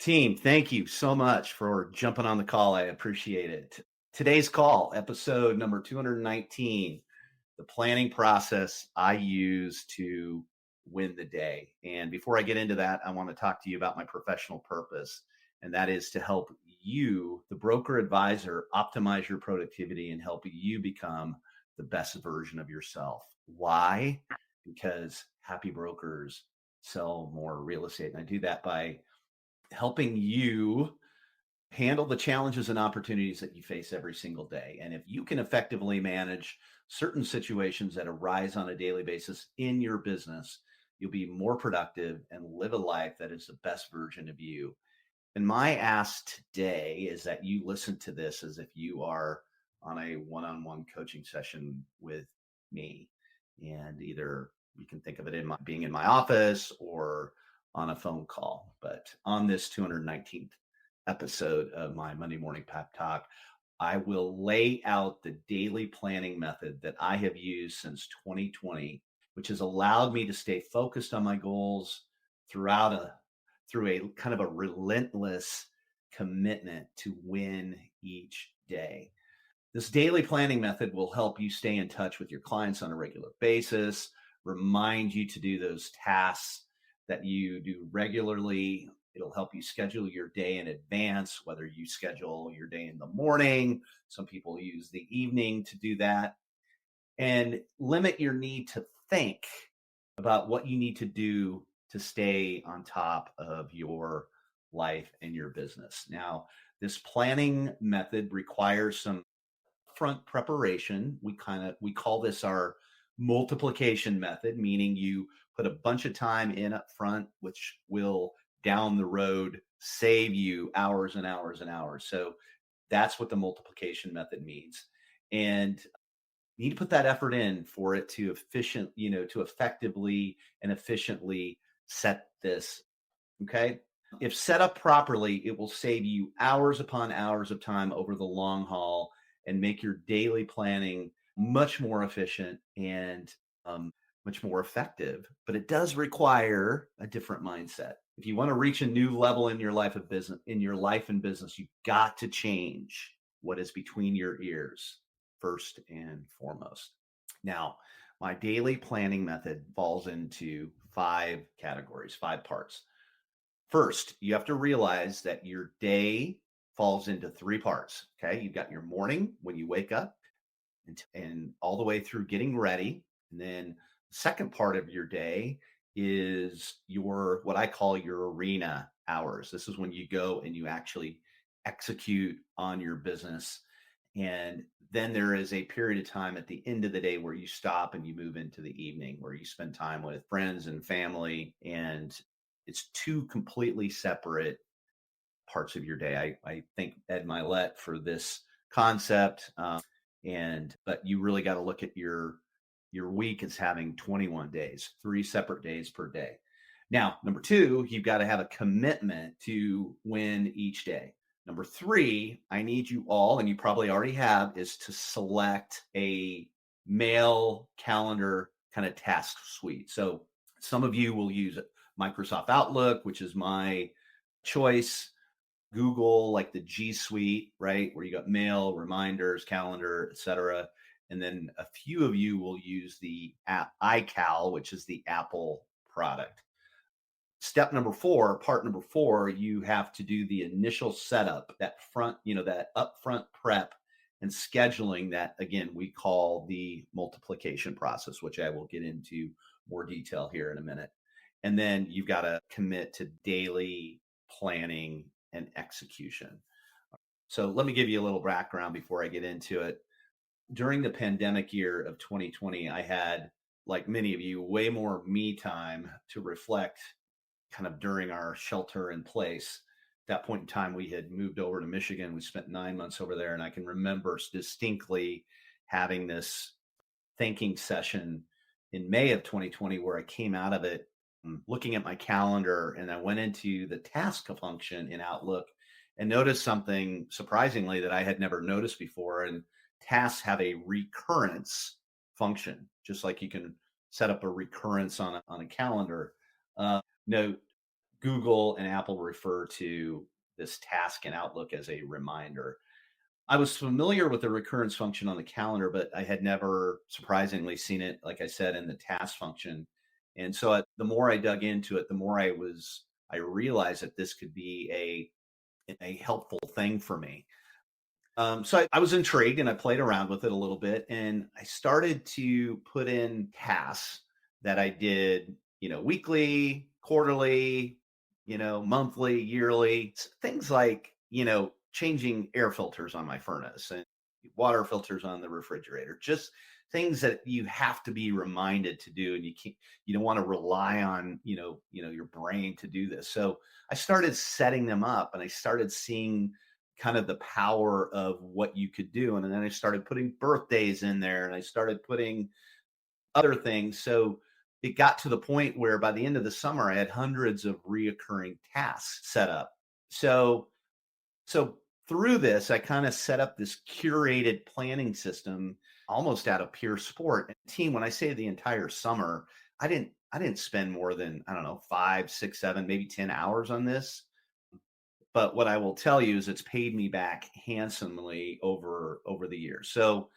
Team, thank you so much for jumping on the call. I appreciate it. Today's call, episode number 219, the planning process I use to win the day. And before I get into that, I want to talk to you about my professional purpose. And that is to help you, the broker advisor, optimize your productivity and help you become the best version of yourself. Why? Because happy brokers sell more real estate. And I do that by helping you handle the challenges and opportunities that you face every single day. And if you can effectively manage certain situations that arise on a daily basis in your business, you'll be more productive and live a life that is the best version of you. And my ask today is that you listen to this as if you are on a one on one coaching session with me. And either you can think of it being in my office or on a phone call. But on this 219th episode of my Monday Morning Pep Talk, I will lay out the daily planning method that I have used since 2020, which has allowed me to stay focused on my goals throughout a through a kind of a relentless commitment to win each day. This daily planning method will help you stay in touch with your clients on a regular basis, remind you to do those tasks that you do regularly. It'll help you schedule your day in advance, whether you schedule your day in the morning. Some people use the evening to do that, and limit your need to think about what you need to do to stay on top of your life and your business. Now, this planning method requires some front preparation. We call this our multiplication method, meaning you put a bunch of time in up front, which will down the road save you hours and hours and hours. So that's what the multiplication method means. And you need to put that effort in for it to to effectively and efficiently set this. Okay. If set up properly, it will save you hours upon hours of time over the long haul and make your daily planning much more efficient and much more effective. But it does require a different mindset. If you want to reach a new level in your life of business, in your life and business, you've got to change what is between your ears first and foremost. Now, my daily planning method falls into five categories, five parts. First, you have to realize that your day falls into three parts. Okay. You've got your morning when you wake up and all the way through getting ready. And then the second part of your day is your, what I call your arena hours. This is when you go and you actually execute on your business. And then there is a period of time at the end of the day where you stop and you move into the evening where you spend time with friends and family. And it's two completely separate parts of your day. I thank Ed Milet for this concept. But you really got to look at your week as having 21 days, three separate days per day. Now, number two, you've got to have a commitment to win each day. Number three, I need you all, and you probably already have, is to select a mail calendar kind of task suite. So some of you will use Microsoft Outlook, which is my choice. Google, like the G Suite, right? Where you got mail, reminders, calendar, etc. And then a few of you will use the app iCal, which is the Apple product. Step number four, part number four, you have to do the initial setup, that front, that upfront prep and scheduling that, again, we call the multiplication process, which I will get into more detail here in a minute. And then you've got to commit to daily planning and execution. So let me give you a little background before I get into it. During the pandemic year of 2020, I had, like many of you, way more me time to reflect kind of during our shelter in place. At that point in time, we had moved over to Michigan. We spent 9 months over there. And I can remember distinctly having this thinking session in May of 2020 where I came out of it looking at my calendar, and I went into the task function in Outlook and noticed something surprisingly that I had never noticed before. And tasks have a recurrence function, just like you can set up a recurrence on a calendar. Note Google and Apple refer to this task in Outlook as a reminder. I was familiar with the recurrence function on the calendar, but I had never surprisingly seen it, like I said, in the task function. And so the more I dug into it, the more I realized that this could be a helpful thing for me. So I was intrigued and I played around with it a little bit and I started to put in tasks that I did, weekly, quarterly, monthly, yearly, things like, changing air filters on my furnace and water filters on the refrigerator, just things that you have to be reminded to do. And you don't want to rely on, your brain to do this. So I started setting them up and I started seeing kind of the power of what you could do. And then I started putting birthdays in there and I started putting other things. So it got to the point where by the end of the summer, I had hundreds of reoccurring tasks set up. So through this, I kind of set up this curated planning system almost out of pure sport. And team, when I say the entire summer, I didn't spend more than, I don't know, 5, 6, 7, maybe 10 hours on this. But what I will tell you is it's paid me back handsomely over the years. So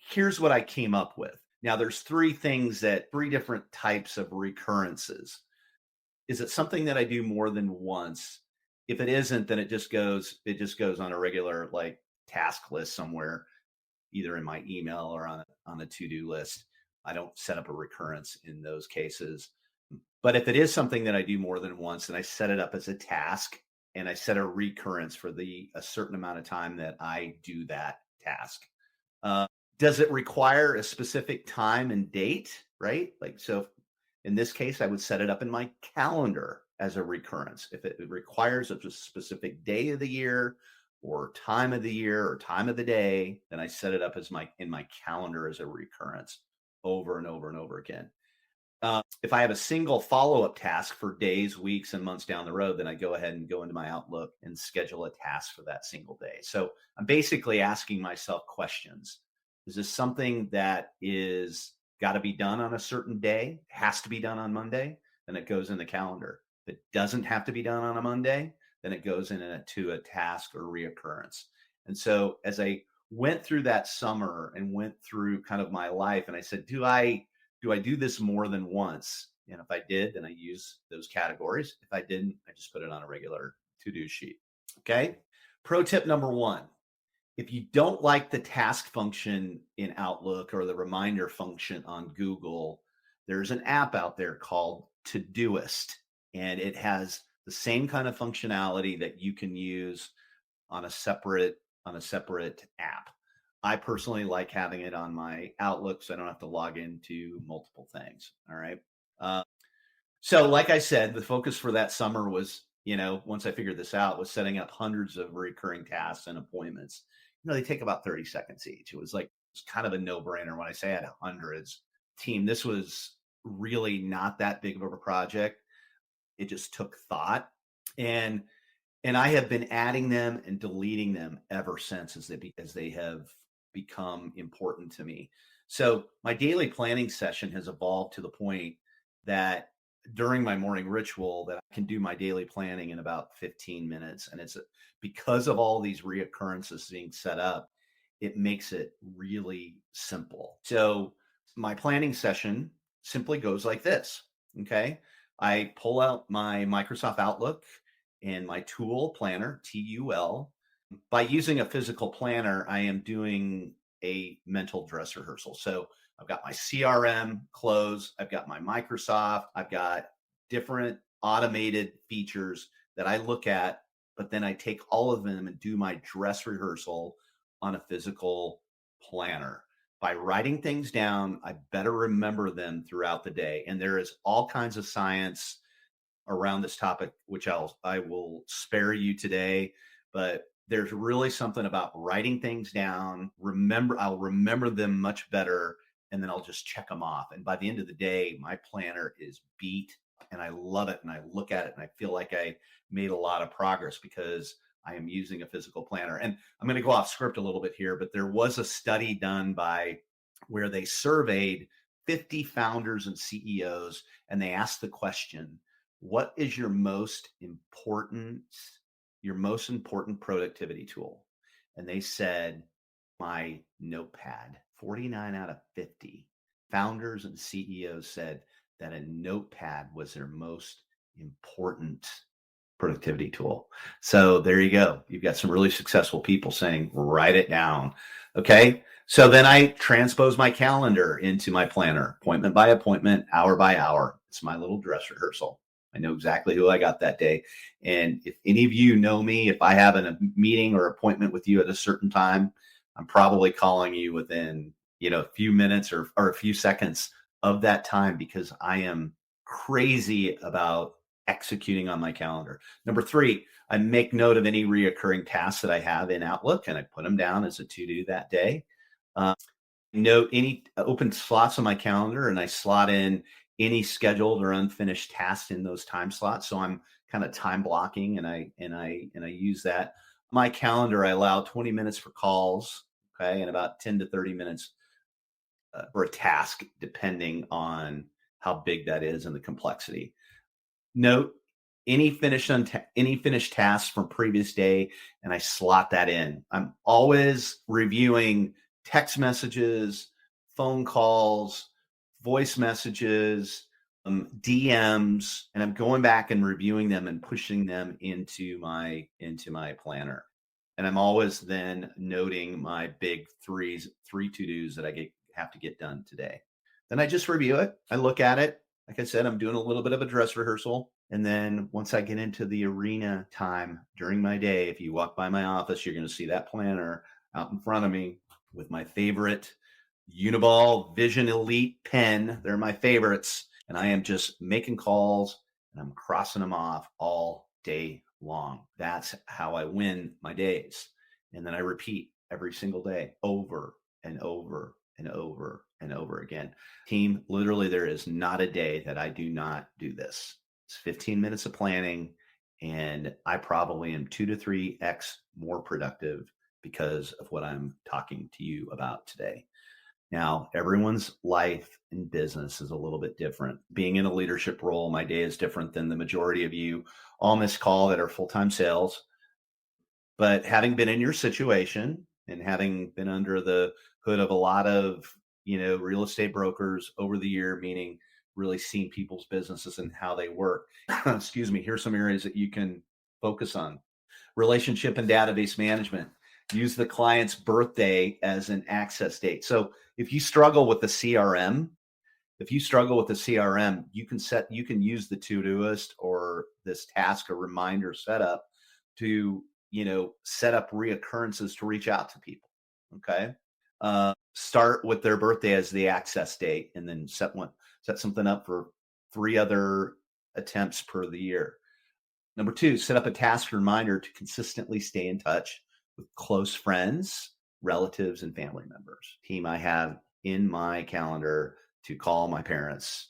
here's what I came up with. Now there's three different types of recurrences. Is it something that I do more than once? If it isn't, then it just goes on a regular like task list somewhere, either in my email or on a to-do list. I don't set up a recurrence in those cases. But if it is something that I do more than once and I set it up as a task and I set a recurrence for a certain amount of time that I do that task. Uh, does it require a specific time and date, right? Like, so in this case, I would set it up in my calendar as a recurrence. If it requires a specific day of the year or time of the year or time of the day, then I set it up as in my calendar as a recurrence over and over and over again. If I have a single follow-up task for days, weeks, and months down the road, then I go ahead and go into my Outlook and schedule a task for that single day. So I'm basically asking myself questions. Is this something that is got to be done on a certain day, has to be done on Monday? Then it goes in the calendar. If it doesn't have to be done on a Monday, then it goes to a task or reoccurrence. And so as I went through that summer and went through kind of my life, and I said, do I do this more than once? And if I did, then I use those categories. If I didn't, I just put it on a regular to-do sheet. Okay. Pro tip number one, if you don't like the task function in Outlook or the reminder function on Google, there's an app out there called Todoist, and it has the same kind of functionality that you can use on a separate app. I personally like having it on my Outlook so I don't have to log into multiple things. All right. Uh, so, like I said, the focus for that summer was, once I figured this out, was setting up hundreds of recurring tasks and appointments. They take about 30 seconds each. It's kind of a no brainer when I say I had hundreds. Team, this was really not that big of a project. It just took thought. And I have been adding them and deleting them ever since as they have become important to me. So my daily planning session has evolved to the point that during my morning ritual that I can do my daily planning in about 15 minutes. And because of all these reoccurrences being set up, it makes it really simple. So my planning session simply goes like this. Okay. I pull out my Microsoft Outlook and my tool planner, TUL. By using a physical planner, I am doing a mental dress rehearsal. So I've got my CRM close, I've got my Microsoft, I've got different automated features that I look at, but then I take all of them and do my dress rehearsal on a physical planner. By writing things down, I better remember them throughout the day. And there is all kinds of science around this topic, which I will spare you today, but there's really something about writing things down. I'll remember them much better, and then I'll just check them off. And by the end of the day, my planner is beat, and I love it. And I look at it, and I feel like I made a lot of progress because I am using a physical planner. And I'm going to go off script a little bit here, but there was a study done where they surveyed 50 founders and CEOs, and they asked the question, what is your most important productivity tool? And they said, my notepad. 49 out of 50 founders and CEOs said that a notepad was their most important productivity tool. So there you go. You've got some really successful people saying, write it down. Okay. So then I transpose my calendar into my planner, appointment by appointment, hour by hour. It's my little dress rehearsal. I know exactly who I got that day. And if any of you know me, if I have a meeting or appointment with you at a certain time, I'm probably calling you within, a few minutes or a few seconds of that time because I am crazy about executing on my calendar. Number three, I make note of any reoccurring tasks that I have in Outlook and I put them down as a to do that day. Note any open slots on my calendar and I slot in any scheduled or unfinished tasks in those time slots. So I'm kind of time blocking and I use that. My calendar, I allow 20 minutes for calls, okay, and about 10 to 30 minutes for a task, depending on how big that is and the complexity. Note any finished tasks from previous day, and I slot that in. I'm always reviewing text messages, phone calls, voice messages, DMs, and I'm going back and reviewing them and pushing them into my planner. And I'm always then noting my big three to-dos that have to get done today. Then I just review it. I look at it. Like I said, I'm doing a little bit of a dress rehearsal. And then once I get into the arena time during my day, if you walk by my office, you're going to see that planner out in front of me with my favorite Uniball Vision Elite pen. They're my favorites. And I am just making calls and I'm crossing them off all day long. That's how I win my days. And then I repeat every single day over and over and over and over again. Team, literally, there is not a day that I do not do this. It's 15 minutes of planning, and I probably am 2 to 3x more productive because of what I'm talking to you about today. Now, everyone's life and business is a little bit different. Being in a leadership role, my day is different than the majority of you on this call that are full time sales. But having been in your situation and having been under the hood of a lot of, real estate brokers over the year, meaning really seeing people's businesses and how they work, excuse me, here's some areas that you can focus on. Relationship and database management. Use the client's birthday as an access date. So if you struggle with the CRM, you can use the Todoist or this task or reminder setup to, set up reoccurrences to reach out to people. Okay. Start with their birthday as the access date and then set something up for 3 other attempts per the year. Number two, set up a task reminder to consistently stay in touch with close friends, relatives, and family members. Team, I have in my calendar to call my parents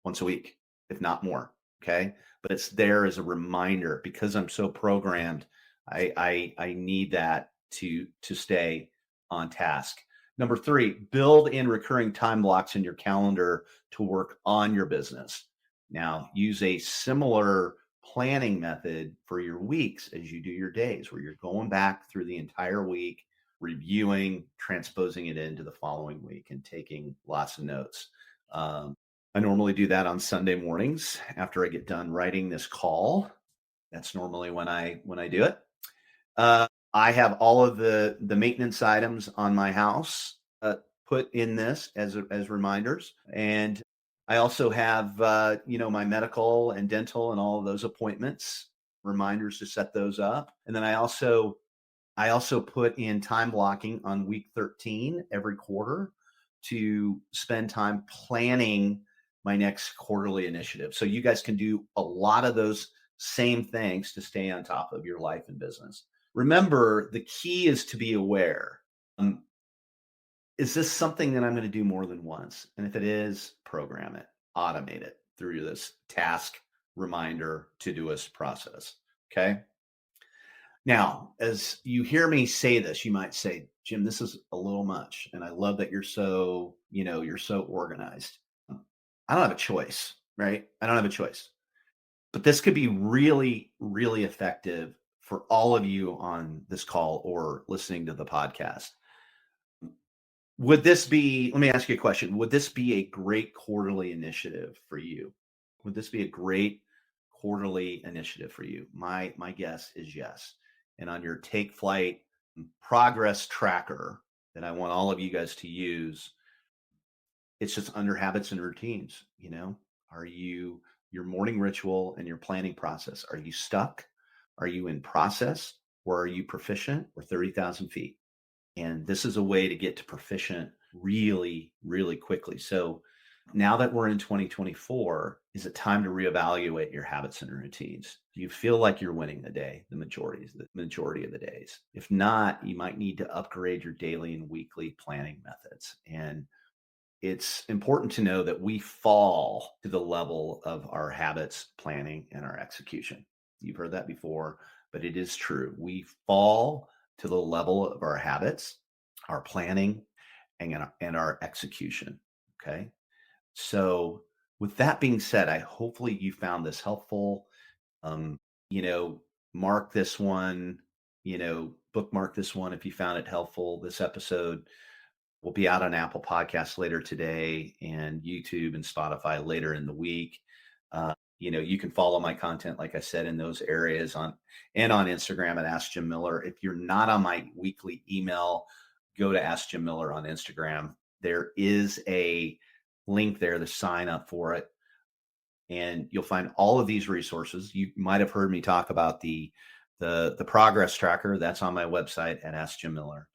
once a week, if not more. Okay. But it's there as a reminder because I'm so programmed. I need that to stay on task. Number three, build in recurring time blocks in your calendar to work on your business. Now, use a similar planning method for your weeks as you do your days, where you're going back through the entire week, reviewing, transposing it into the following week, and taking lots of notes. I normally do that on Sunday mornings after I get done writing this call. That's normally when I do it. I have all of the maintenance items on my house put in this as reminders, and I also have my medical and dental and all of those appointments reminders to set those up, and then I also put in time blocking on week 13 every quarter to spend time planning my next quarterly initiative. So you guys can do a lot of those same things to stay on top of your life and business. Remember, the key is to be aware. Is this something that I'm going to do more than once? And if it is, program it, automate it through this task, reminder, Todoist process. Okay. Now, as you hear me say this, you might say, Jim, this is a little much. And I love that you're so organized. I don't have a choice, right? I don't have a choice. But this could be really, really effective for all of you on this call or listening to the podcast. Would this be, let me ask you a question. Would this be a great quarterly initiative for you? Would this be a great quarterly initiative for you? My guess is yes. And on your take flight progress tracker that I want all of you guys to use, it's just under habits and routines, you know? Are you your morning ritual and your planning process? Are you stuck? Are you in process? Or are you proficient or 30,000 feet? And this is a way to get to proficient really, really quickly. So now that we're in 2024, is it time to reevaluate your habits and routines? Do you feel like you're winning the day, the majority of the days? If not, you might need to upgrade your daily and weekly planning methods. And it's important to know that we fall to the level of our habits, planning, and our execution. You've heard that before, but it is true. We fall to the level of our habits, our planning, and our execution. Okay. So, with that being said, I hopefully you found this helpful. Um, you know, mark this one, bookmark this one if you found it helpful. This episode will be out on Apple Podcasts later today and YouTube and Spotify later in the week. You can follow my content, like I said, in those areas on Instagram at Ask Jim Miller. If you're not on my weekly email, go to Ask Jim Miller on Instagram. There is a link there to sign up for it, and you'll find all of these resources. You might have heard me talk about the progress tracker that's on my website at Ask Jim Miller.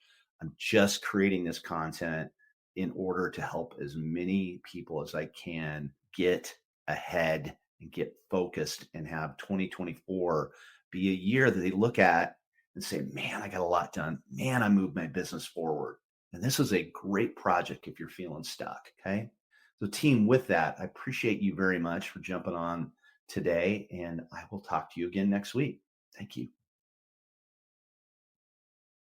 I'm just creating this content in order to help as many people as I can get ahead and get focused and have 2024 be a year that they look at and say, man, I got a lot done. Man, I moved my business forward. And this is a great project if you're feeling stuck. Okay. So, team, with that, I appreciate you very much for jumping on today, and I will talk to you again next week. Thank you.